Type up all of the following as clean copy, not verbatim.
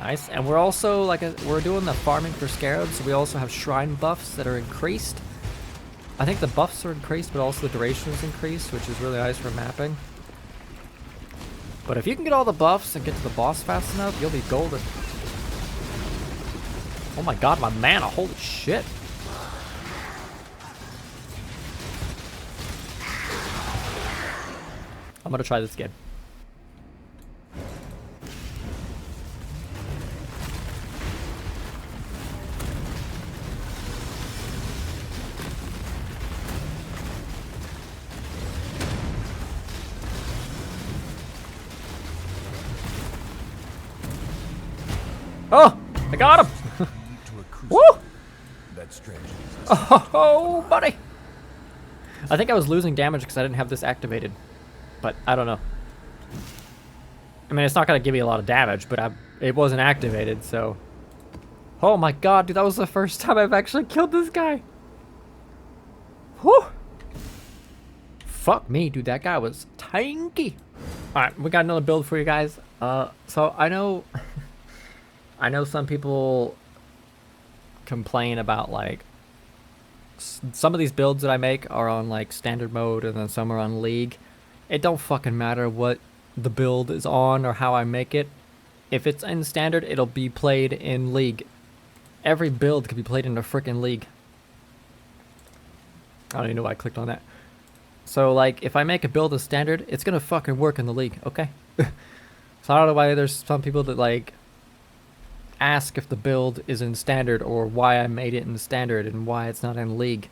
Nice. And we're also like we're doing the farming for scarabs. So we also have shrine buffs that are increased. I think the buffs are increased, but also the duration is increased, which is really nice for mapping. But if you can get all the buffs and get to the boss fast enough, you'll be golden. Oh my god, my mana, holy shit. I'm gonna try this again. Oh, I got him. Woo! Oh, buddy. I think I was losing damage because I didn't have this activated, but I don't know. I mean, it's not gonna give me a lot of damage, but it wasn't activated, so. Oh my god, dude, that was the first time I've actually killed this guy. Whew. Fuck me, dude, that guy was tanky. All right, we got another build for you guys. So I know. I know some people complain about like some of these builds that I make are on like standard mode and then some are on league. It don't fucking matter what the build is on or how I make it. If it's in standard, it'll be played in league. Every build can be played in a freaking league. I don't even know why I clicked on that. So like if I make a build as standard, it's gonna fucking work in the league, okay? So I don't know why there's some people that like ask if the build is in standard or why I made it in standard and why it's not in league.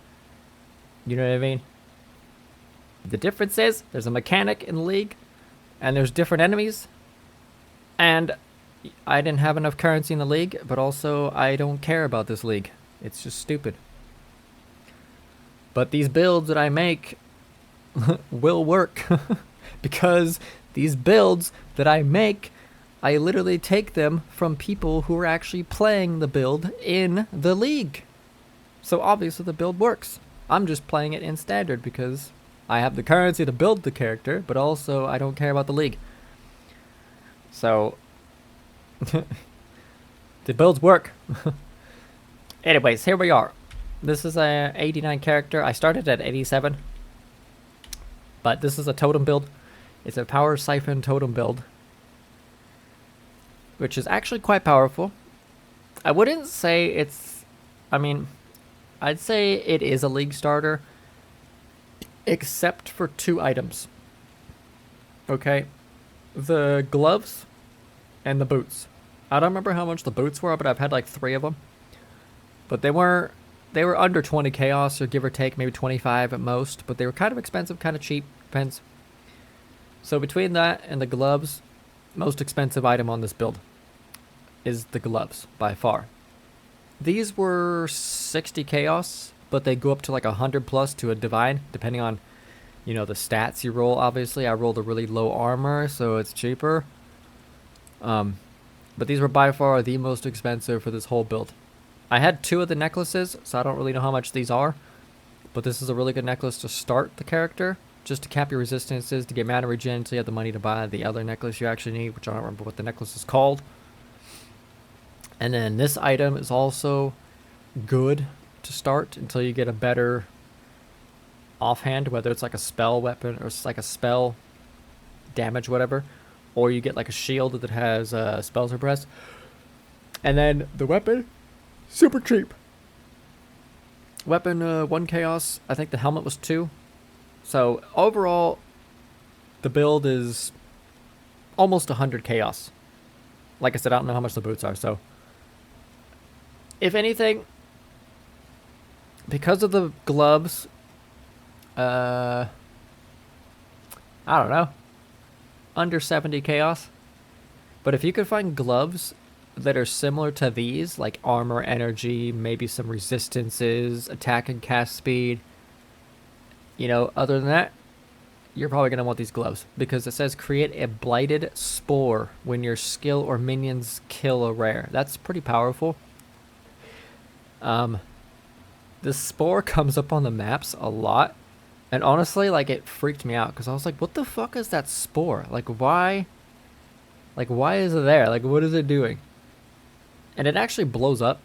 You know what I mean? The difference is there's a mechanic in league and there's different enemies, and I didn't have enough currency in the league, but also I don't care about this league. It's just stupid. But these builds that I make will work because these builds that I make, I literally take them from people who are actually playing the build in the league. So obviously the build works. I'm just playing it in standard because I have the currency to build the character, but also I don't care about the league. So the builds work. Anyways, here we are. This is a 89 character. I started at 87. But this is a totem build. It's a power siphon totem build, which is actually quite powerful. I wouldn't say it's, I mean, I'd say it is a league starter, except for 2 items. Okay, the gloves and the boots. I don't remember how much the boots were, but I've had like 3 of them. But they were under 20 chaos, or give or take, maybe 25 at most. But they were kind of expensive, kind of cheap, depends. So between that and the gloves, most expensive item on this build is the gloves by far. These were 60 chaos, but they go up to like 100 plus to a divine, depending on, you know, the stats you roll. Obviously I rolled a really low armor, so it's cheaper. But these were by far the most expensive for this whole build. I had 2 of the necklaces, so I don't really know how much these are, but this is a really good necklace to start the character, just to cap your resistances, to get mana regen, so you have the money to buy the other necklace you actually need, which I don't remember what the necklace is called. And then this item is also good to start until you get a better offhand, whether it's like a spell weapon or it's like a spell damage, whatever, or you get like a shield that has spell suppress. And then the weapon, super cheap. Weapon 1 chaos. I think the helmet was 2. So overall, the build is almost 100 chaos. Like I said, I don't know how much the boots are, so if anything, because of the gloves, I don't know, under 70 chaos. But if you could find gloves that are similar to these, like armor, energy, maybe some resistances, attack and cast speed, you know, other than that, you're probably going to want these gloves, because it says create a blighted spore when your skill or minions kill a rare. That's pretty powerful. This spore comes up on the maps a lot, and honestly, like, it freaked me out, because I was like, what the fuck is that spore? Like, why is it there? Like, what is it doing? And it actually blows up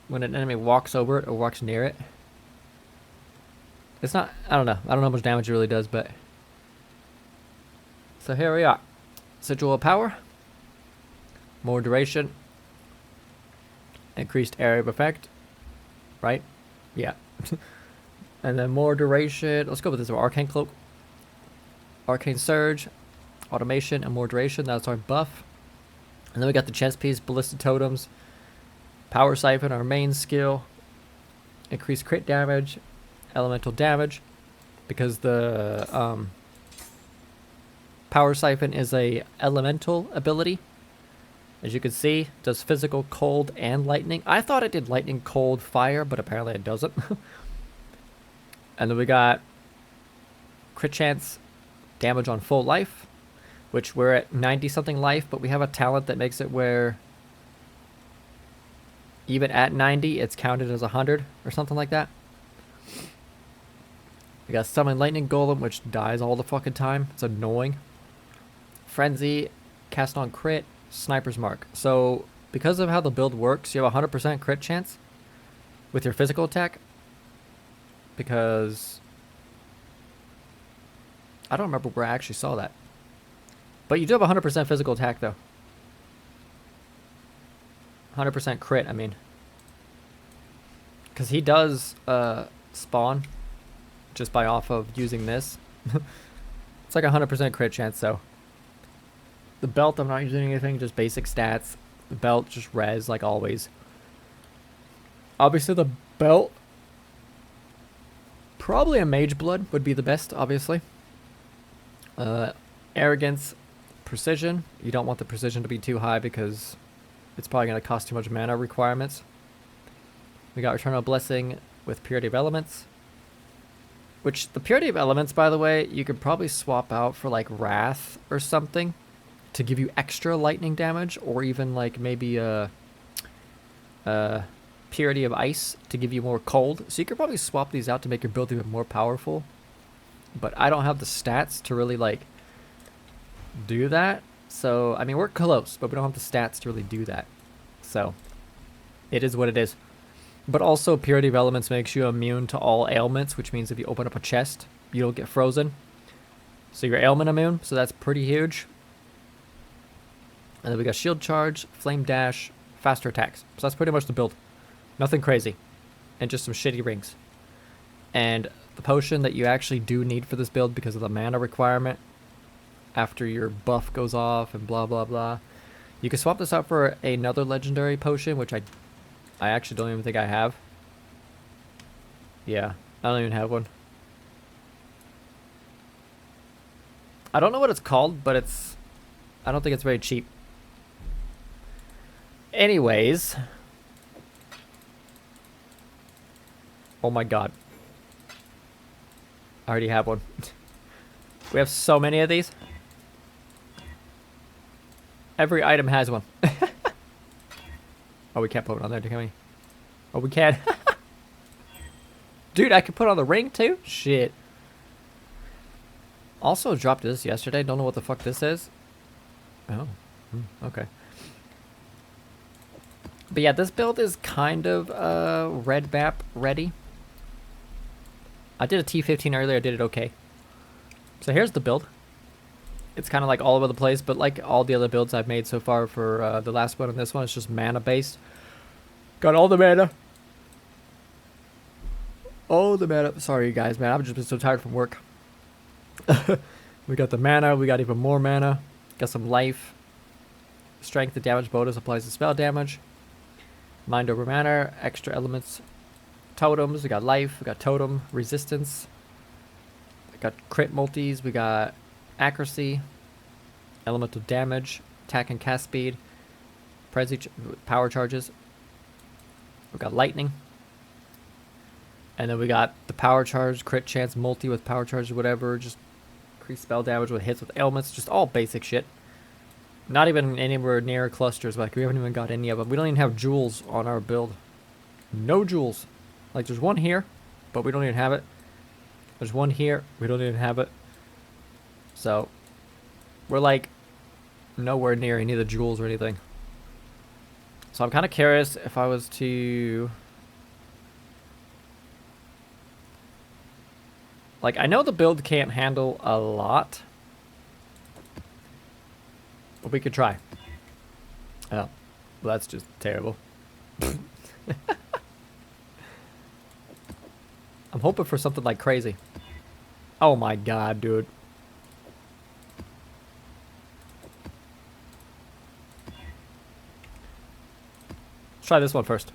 when an enemy walks over it or walks near it. It's not, I don't know how much damage it really does, but. So here we are. Sigil of Power. More duration. Increased area of effect. Right? Yeah. And then more duration. Let's go with this. Arcane Cloak. Arcane Surge. Automation and more duration. That's our buff. And then we got the chest piece. Ballistic Totems. Power Siphon, our main skill. Increased crit damage. Elemental damage. Because the Power Siphon is a elemental ability. As you can see, does physical, cold, and lightning. I thought it did lightning, cold, fire, but apparently it doesn't. And then we got crit chance, damage on full life, which we're at 90-something life, but we have a talent that makes it where even at 90, it's counted as 100 or something like that. We got Summon Lightning Golem, which dies all the fucking time. It's annoying. Frenzy, cast on crit, Sniper's Mark. So, because of how the build works, you have a 100% crit chance with your physical attack. Because I don't remember where I actually saw that. But you do have a 100% physical attack, though. 100% crit, I mean. Because he does spawn just by off of using this. It's like a 100% crit chance, though. The belt, I'm not using anything, just basic stats. The belt, just res, like always. Obviously, the belt, probably a Mage Blood would be the best, obviously. Arrogance, precision. You don't want the precision to be too high because it's probably going to cost too much mana requirements. We got Eternal Blessing with Purity of Elements. Which, the Purity of Elements, by the way, you could probably swap out for like Wrath or something to give you extra lightning damage, or even like maybe Purity of Ice to give you more cold. So you could probably swap these out to make your build even more powerful. But I don't have the stats to really like do that. So, I mean, we're close, but we don't have the stats to really do that. So, it is what it is. But also, Purity of Elements makes you immune to all ailments, which means if you open up a chest, you don't get frozen. So you're ailment immune, so that's pretty huge. And then we got Shield Charge, Flame Dash, Faster Attacks. So that's pretty much the build. Nothing crazy. And just some shitty rings. And the potion that you actually do need for this build because of the mana requirement after your buff goes off and blah blah blah. You can swap this out for another legendary potion, which I actually don't even think I have. Yeah, I don't even have one. I don't know what it's called, but I don't think it's very cheap. Anyways. Oh my god. I already have one. We have so many of these. Every item has one. Oh, we can't put it on there, can we? Oh, we can. Dude, I can put on the ring too? Shit. Also dropped this yesterday. Don't know what the fuck this is. Oh, okay. But yeah, this build is kind of red map ready. I did a T15 earlier. I did it okay. So here's the build. It's kind of like all over the place, but like all the other builds I've made so far for the last one and this one, it's just mana based. Got all the mana. All the mana. Sorry, you guys, man. I've just been so tired from work. We got the mana. We got even more mana. Got some life. Strength, the damage bonus applies to spell damage. Mind over matter. Extra elements. Totems. We got life. We got totem. Resistance. We got crit multis. We got accuracy. Elemental damage. Attack and cast speed. Power charges. We got lightning. And then we got the power charge, crit chance, multi with power charge, whatever. Just increase spell damage with hits with ailments. Just all basic shit. Not even anywhere near clusters. Like, we haven't even got any of them. We don't even have jewels on our build. No jewels. Like, there's one here, but we don't even have it. There's one here. We don't even have it. So, we're like nowhere near any of the jewels or anything. So I'm kind of curious if I was to... Like, I know the build can't handle a lot. But we could try. Oh. Well, that's just terrible. I'm hoping for something like crazy. Oh my god, dude. Let's try this one first.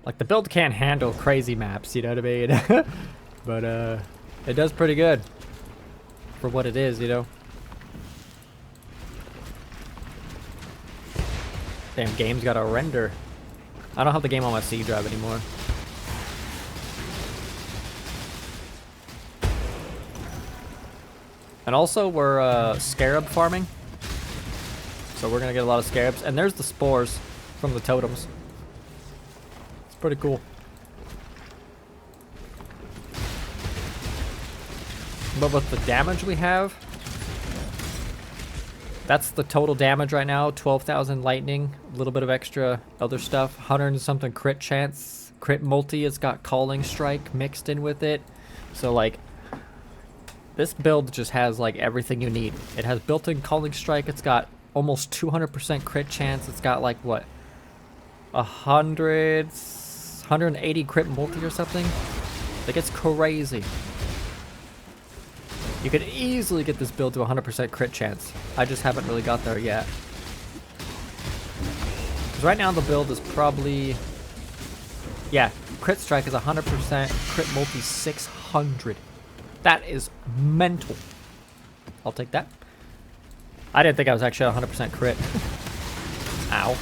Like, the build can't handle crazy maps, you know what I mean? But, it does pretty good. For what it is, you know? Damn, game's gotta render. I don't have the game on my C drive anymore. And also, we're, scarab farming. So we're gonna get a lot of scarabs. And there's the spores from the totems. Pretty cool. But with the damage we have, that's the total damage right now. 12,000 lightning, a little bit of extra other stuff, 100 and something crit chance, crit multi. It's got calling strike mixed in with it. So like, this build just has like everything you need. It has built-in calling strike. It's got almost 200% crit chance. It's got like what, 180 crit multi or something. Like, it's crazy. You could easily get this build to 100% crit chance. I just haven't really got there yet. Because right now the build is probably... Yeah, crit strike is 100%, crit multi 600. That is mental. I'll take that. I didn't think I was actually 100% crit. Ow.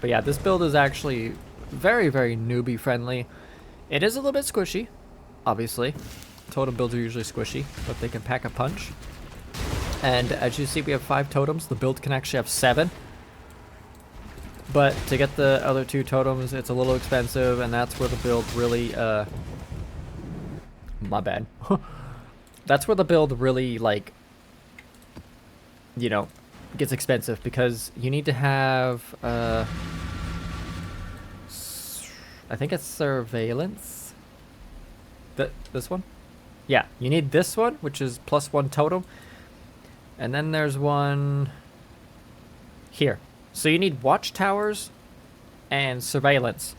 But yeah, this build is actually very, very newbie friendly. It is a little bit squishy, obviously. Totem builds are usually squishy, but they can pack a punch. And as you see, we have 5 totems. The build can actually have 7. But to get the other 2 totems, it's a little expensive, and that's where the build really, my bad. That's where the build really, like, you know, gets expensive, because you need to have, I think it's surveillance. This one? Yeah, you need this one, which is +1 totem. And then there's one here. So you need watchtowers and surveillance.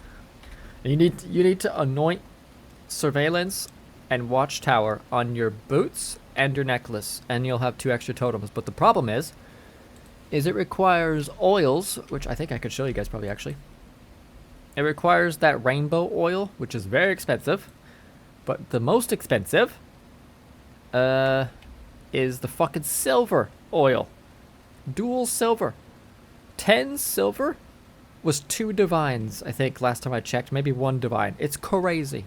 And you need to anoint surveillance and watchtower on your boots and your necklace, and you'll have 2 extra totems. But the problem is it requires oils, which I think I could show you guys probably actually. It requires that rainbow oil, which is very expensive. But the most expensive is the fucking silver oil. Dual silver. 10 silver was 2 divines, I think, last time I checked. Maybe 1 divine. It's crazy.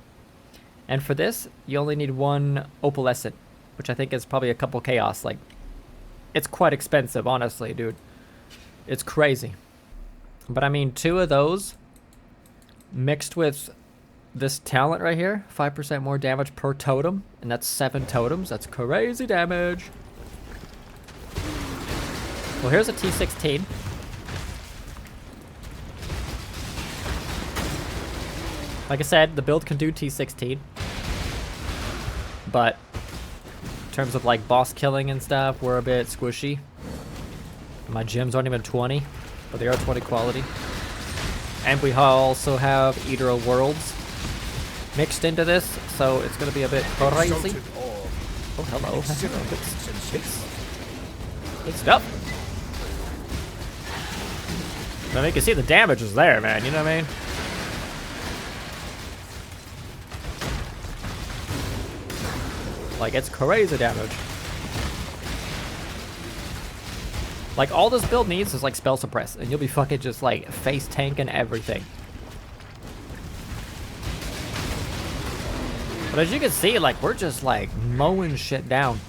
And for this, you only need 1 opalescent, which I think is probably a couple chaos. Like, it's quite expensive, honestly, dude. It's crazy. But I mean, 2 of those mixed with this talent right here, 5% more damage per totem, and that's 7 totems. That's crazy damage. Well, here's a T16. Like I said, the build can do T16. But in terms of like boss killing and stuff, we're a bit squishy. My gems aren't even 20, but they are 20 quality. And we also have Eater of Worlds mixed into this, so it's going to be a bit crazy. Oh, hello. Good stuff. I mean, you can see the damage is there, man. You know what I mean? Like, it's crazy damage. Like, all this build needs is, like, spell suppress, and you'll be fucking just, like, face tanking everything. But as you can see, like, we're just, like, mowing shit down.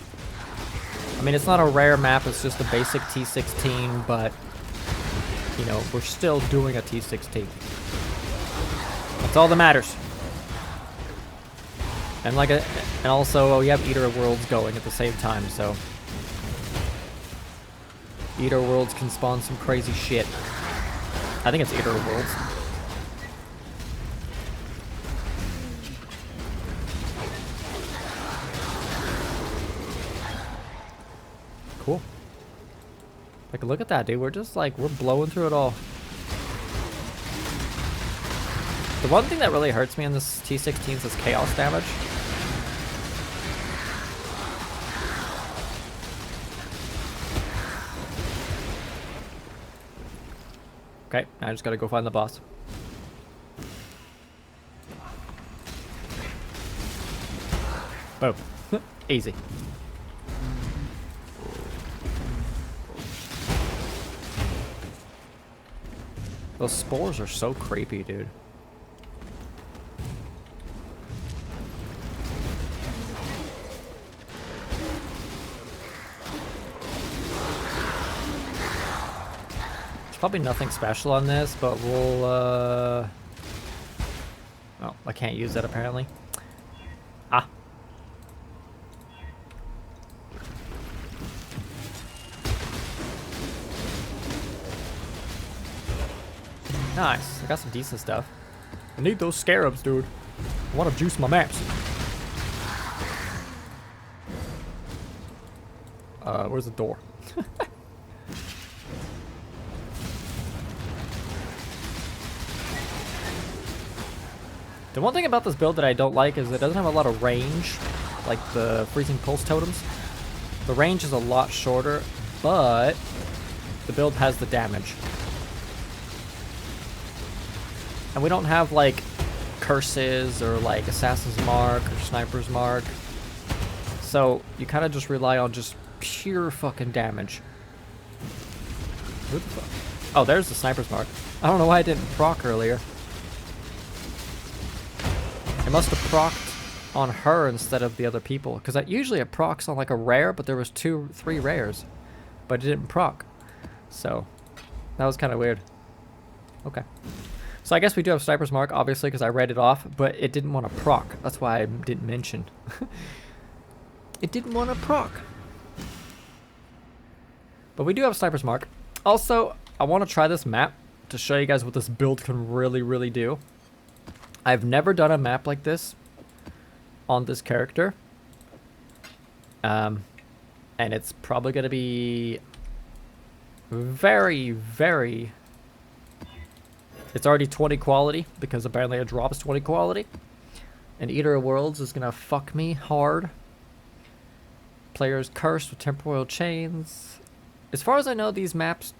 I mean, it's not a rare map, it's just a basic T16, but, you know, we're still doing a T16. That's all that matters. And and also we have Eater Worlds going at the same time, so Eater Worlds can spawn some crazy shit. I think it's Eater Worlds. Cool. Like, look at that, dude. We're just like, we're blowing through it all. The one thing that really hurts me in this T16 is this chaos damage. Okay, now I just gotta go find the boss. Boom. Easy. Those spores are so creepy, dude. There's probably nothing special on this, but we'll, oh, I can't use that apparently. Ah. Nice. I got some decent stuff. I need those scarabs, dude. I want to juice my maps. Where's the door? The one thing about this build that I don't like is it doesn't have a lot of range, like the freezing pulse totems. The range is a lot shorter, but the build has the damage. And we don't have like curses or like assassin's mark or sniper's mark. So you kind of just rely on just pure fucking damage. Who the fuck? Oh, there's the sniper's mark. I don't know why I didn't proc earlier. It must have procced on her instead of the other people. Because usually it procs on like a rare, but there was 3 rares. But it didn't proc. So that was kind of weird. Okay. So I guess we do have Sniper's Mark, obviously, because I read it off, but it didn't want to proc. That's why I didn't mention. It didn't want to proc. But we do have Sniper's Mark. Also, I want to try this map to show you guys what this build can really, really do. I've never done a map like this on this character. And it's probably going to be very, very... It's already 20 quality, because apparently it drops 20 quality. And Eater of Worlds is going to fuck me hard. Players cursed with temporal chains. As far as I know, these maps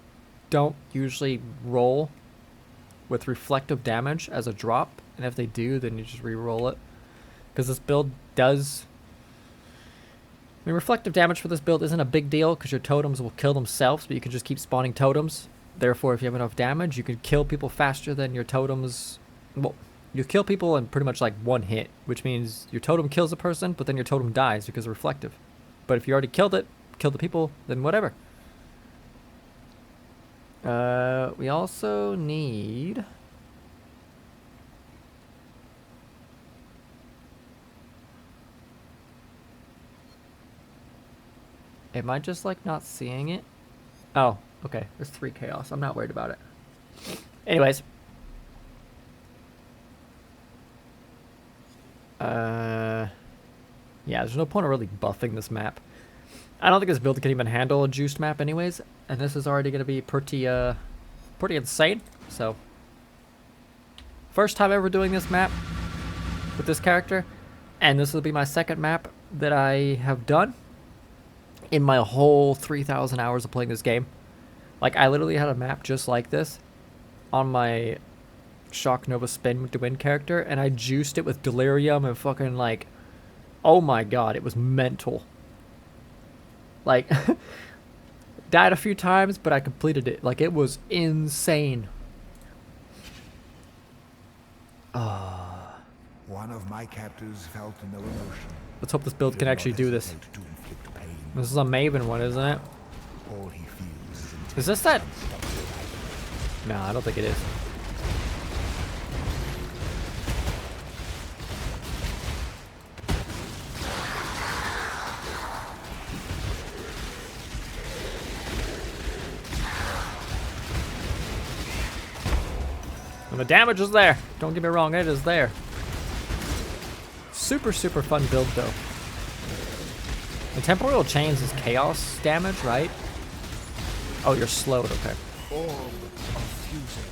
don't usually roll with reflective damage as a drop. And if they do, then you just re-roll it. Because this build does... I mean, reflective damage for this build isn't a big deal, because your totems will kill themselves, but you can just keep spawning totems. Therefore, if you have enough damage, you can kill people faster than your totems. Well, you kill people in pretty much like one hit, which means your totem kills a person, but then your totem dies because of reflective. But if you already killed it, killed the people, then whatever. We also need... Am I just like not seeing it? Oh. Okay, there's 3 chaos. I'm not worried about it. Anyways. Yeah, there's no point of really buffing this map. I don't think this build can even handle a juiced map anyways. And this is already going to be pretty insane. So, first time ever doing this map with this character. And this will be my second map that I have done in my whole 3,000 hours of playing this game. Like, I literally had a map just like this on my Shock Nova Spin to Win character, and I juiced it with Delirium and fucking, like, oh my god, it was mental. Like, died a few times, but I completed it. Like, it was insane. One of my captors felt no emotion. Let's hope this build can actually do this. This is a Maven one, isn't it? All he feels Is this that? No, I don't think it is. And the damage is there. Don't get me wrong, it is there. Super, super fun build, though. The temporal chains is chaos damage, right? Oh, you're slowed, okay. Orb of fusing.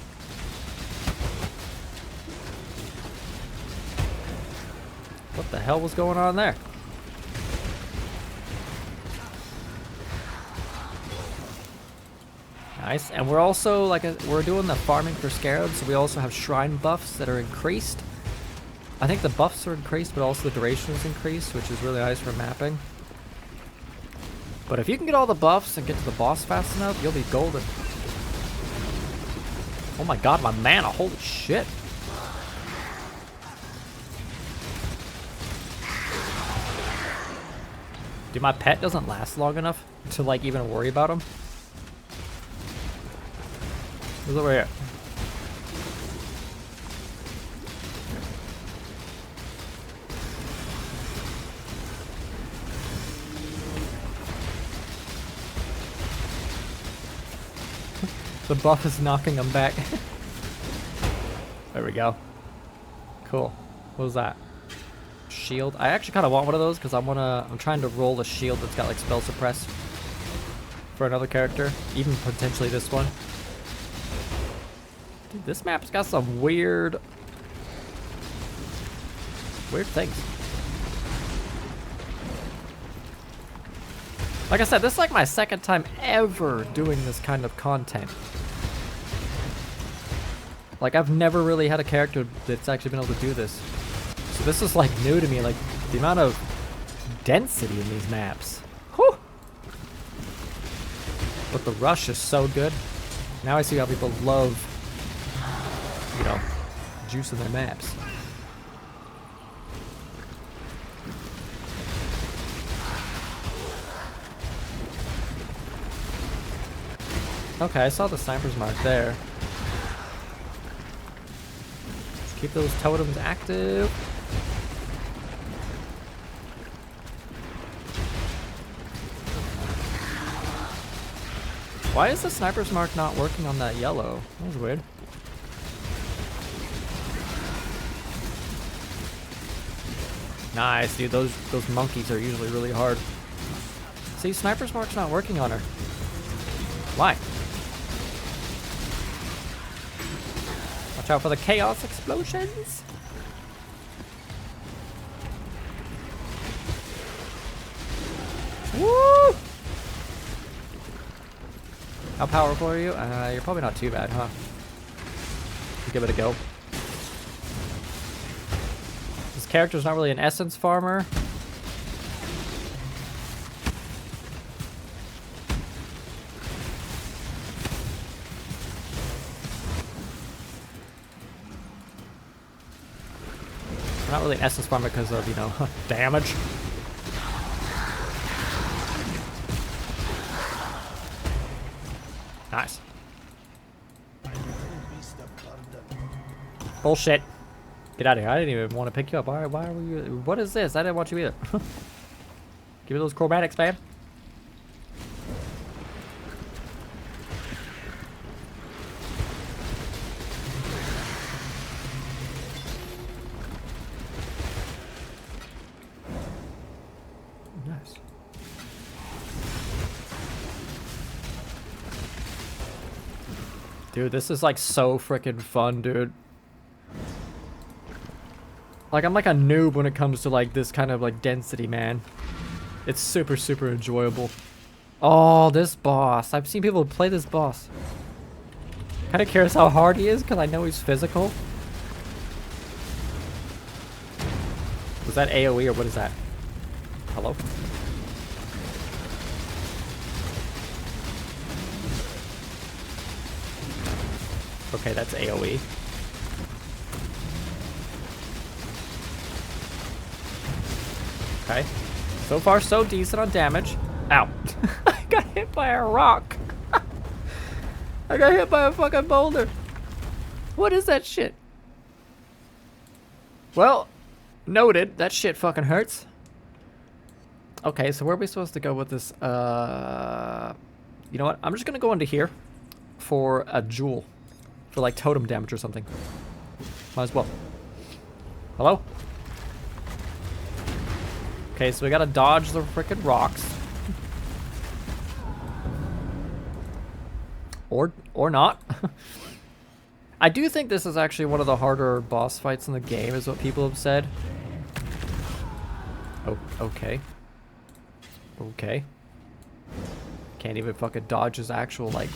What the hell was going on there? Nice, and we're also, like, we're doing the farming for scarabs, so we also have shrine buffs that are increased. I think the buffs are increased, but also the duration is increased, which is really nice for mapping. But if you can get all the buffs and get to the boss fast enough, you'll be golden. Oh my god, my mana, holy shit. Dude, my pet doesn't last long enough to, like, even worry about him. Who's over here? The buff is knocking him back. There we go. Cool. What was that? Shield. I actually kind of want one of those because I'm trying to roll a shield that's got like spell suppress for another character, even potentially this one. Dude, this map's got some weird things. Like I said, this is like my second time ever doing this kind of content. Like, I've never really had a character that's actually been able to do this. So this is like new to me, like the amount of density in these maps. Whew! But the rush is so good. Now I see how people love, you know, juicing their maps. Okay, I saw the sniper's mark there. Let's keep those totems active. Why is the sniper's mark not working on that yellow? That was weird. Nice, dude. Those monkeys are usually really hard. See, sniper's mark's not working on her. Why? Watch out for the chaos explosions. Woo! How powerful are you? You're probably not too bad, huh? Give it a go. This character's not really an essence farmer. Not really an essence farmer because of, you know, damage. Nice. Bullshit. Get out of here. I didn't even want to pick you up. Why were you? What is this? I didn't want you either. Give me those chromatics, man. Nice. Dude, this is like so freaking fun, dude. Like, I'm like a noob when it comes to like this kind of like density, man. It's super, super enjoyable. Oh, this boss. I've seen people play this boss. Kind of curious how hard he is because I know he's physical. Was that AoE or what is that? Hello? Okay, that's AoE. Okay. So far, so decent on damage. Ow. I got hit by a rock. I got hit by a fucking boulder. What is that shit? Well, noted. That shit fucking hurts. Okay, so where are we supposed to go with this? You know what? I'm just gonna go into here for a jewel. for like totem damage or something. Might as well. Hello? Okay, so we gotta dodge the frickin' rocks. Or not. I do think this is actually one of the harder boss fights in the game, is what people have said. Oh, okay. Okay. Can't even fucking dodge his actual, like...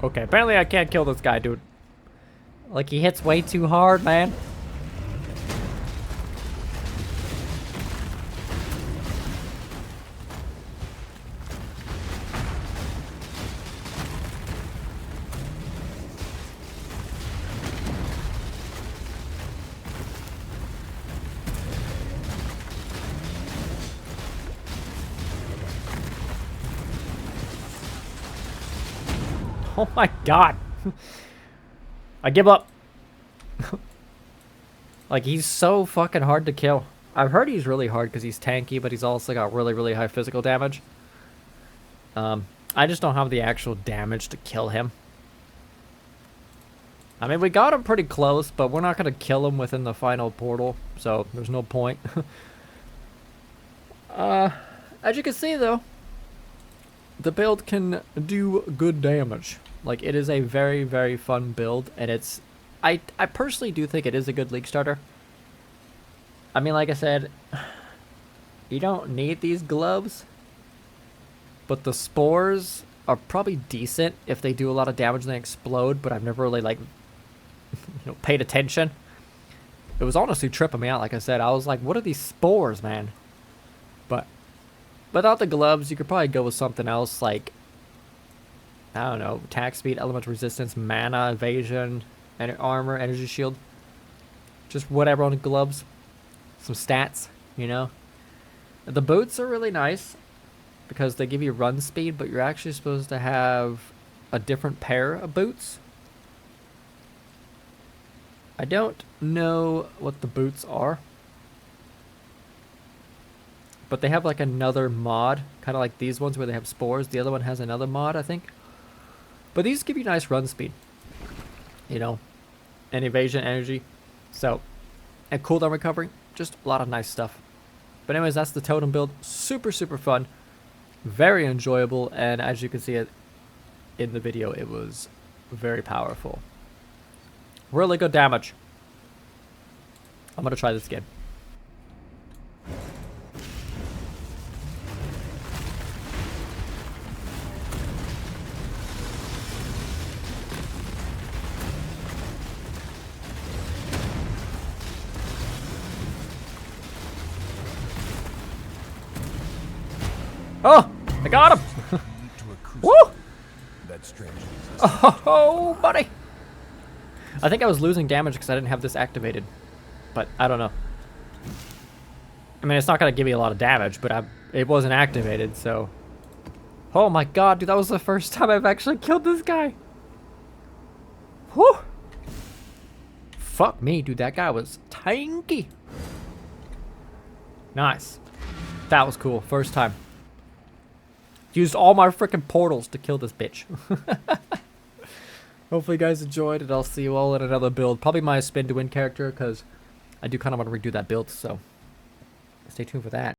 Okay, apparently I can't kill this guy, dude. Like, he hits way too hard, man. Oh my god. I give up. Like, he's so fucking hard to kill. I've heard he's really hard because he's tanky, but he's also got really, really high physical damage. I just don't have the actual damage to kill him. I mean, we got him pretty close, but we're not going to kill him within the final portal, so there's no point. As you can see, though, the build can do good damage. Like, it is a very, very fun build, and it's... I personally do think it is a good League starter. I mean, like I said, you don't need these gloves, but the spores are probably decent if they do a lot of damage and they explode, but I've never really, like, paid attention. It was honestly tripping me out, like I said. I was like, what are these spores, man? But without the gloves, you could probably go with something else, like, I don't know, attack speed, elemental resistance, mana, evasion, and armor, energy shield. Just whatever on the gloves. Some stats, you know. The boots are really nice because they give you run speed, but you're actually supposed to have a different pair of boots. I don't know what the boots are, but they have like another mod, kind of like these ones where they have spores. The other one has another mod, I think. But these give you nice run speed, you know, and evasion, energy, so, and cooldown recovery, just a lot of nice stuff. But anyways, that's the totem build. Super, super fun, very enjoyable, and as you can see it in the video, it was very powerful. Really good damage. I'm gonna try this again. Oh, I got him. Woo! Oh, buddy. I think I was losing damage because I didn't have this activated, but I don't know. I mean, it's not going to give me a lot of damage, but it wasn't activated, so... Oh my god, dude, that was the first time I've actually killed this guy. Whew! Fuck me, dude, that guy was tanky. Nice. That was cool, first time. Used all my freaking portals to kill this bitch. Hopefully you guys enjoyed, and I'll see you all in another build. Probably my spin to win character, because I do kind of want to redo that build, so stay tuned for that.